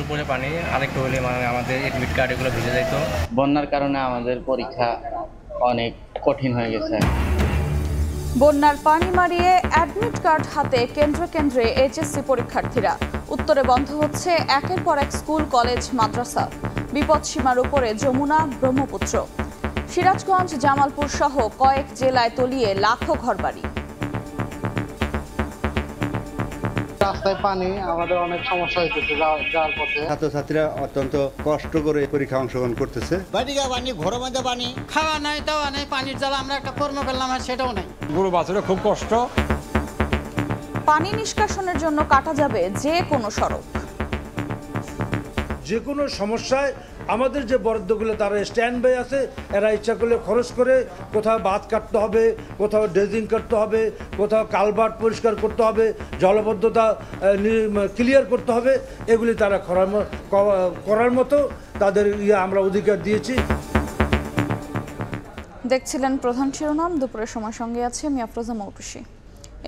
উপরে পানি, আরেকটু হলে মানে আমাদের এডমিট কার্ড এগুলো ভিজে যেত। বন্যার কারণে আমাদের পরীক্ষা অনেক কঠিন হয়ে গেছে। বন্যার পানি মারিয়ে অ্যাডমিট কার্ড হাতে কেন্দ্রে কেন্দ্রে এইচএসসি পরীক্ষার্থীরা। উত্তরে বন্ধ হচ্ছে একের পর এক স্কুল, কলেজ, মাদ্রাসা। বিপদসীমার উপরে যমুনা, ব্রহ্মপুত্র। সিরাজগঞ্জ, জামালপুর সহ কয়েক জেলায় তলিয়ে লাখো ঘরবাড়ি। রাস্তায় পানি, আমাদের অনেক সমস্যা হইতেছে যাওয়ার পথে। ছাত্রছাত্রীরা অত্যন্ত কষ্ট করে পরীক্ষা অংশগ্রহণ করতেছে। বাড়িতে পানি, ঘরের মধ্যে পানি, খাওয়া নাই, দাওয়া নাই, পানির জ্বালা আমরা একটা কর্ম করলাম আর সেটাও নাই। গরু বাছুরের খুব কষ্ট। পানি নিষ্কাশনের জন্য কাটা যাবে যে কোনো সড়ক। যে কোনো সমস্যায় আমাদের যে বরাদ্দগুলো তারা স্ট্যান্ড বাই আছে, এরা ইচ্ছা করলে খরচ করে কোথাও বাঁধ কাটতে হবে, কোথাও ড্রেজিং করতে হবে, কোথাও কালভার্ট পরিষ্কার করতে হবে, জলবদ্ধতা ক্লিয়ার করতে হবে, এগুলি তারা করার মতো তাদের আমরা অধিকার দিয়েছি। দেখছিলেন প্রধান শিরোনাম। দুপুরের সময় সঙ্গে আছে আমি আফরোজা মৌটুসী।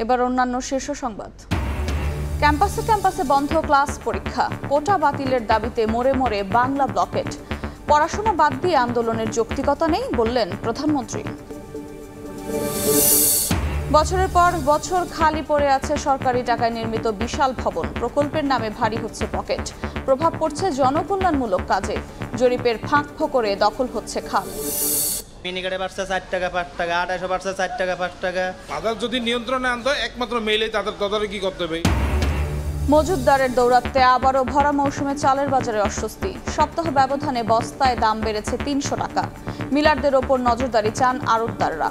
এবার অন্যান্য শীর্ষ সংবাদ। ক্যাম্পাসে ক্যাম্পাসে বন্ধ ক্লাস, পরীক্ষা। কোটা বাতিলের দাবিতে মোড়ে মোড়ে বাংলা ব্লকেট। পড়াশোনা বাদ দিয়ে আন্দোলনের যৌক্তিকতা নেই বললেন প্রধানমন্ত্রী। বছরের পর বছর খালি পড়ে আছে সরকারি টাকায় নির্মিত বিশাল ভবন। প্রকল্পের নামে ভারী হচ্ছে পকেট। প্রভাব পড়ছে জনকল্যাণমূলক কাজে। জরিপের ফাঁক ফোকরে দখল হচ্ছে খাল। মিনিকেটে বাড়ছে 4 টাকা 5 টাকা, 2800 বাড়ছে 4 টাকা 5 টাকা। বাজার যদি নিয়ন্ত্রণে আনতে হয় একমাত্র মেইলে তাদের তদারকি করতে হবে। মজুতদারের দৌরাত্মে আবারও ভরা মৌসুমে চালের বাজারে অস্বস্তি। সপ্তাহ ব্যবধানে বস্তায় দাম বেড়েছে 300 টাকা। মিলারদের ওপর নজরদারি চান আড়তদাররা।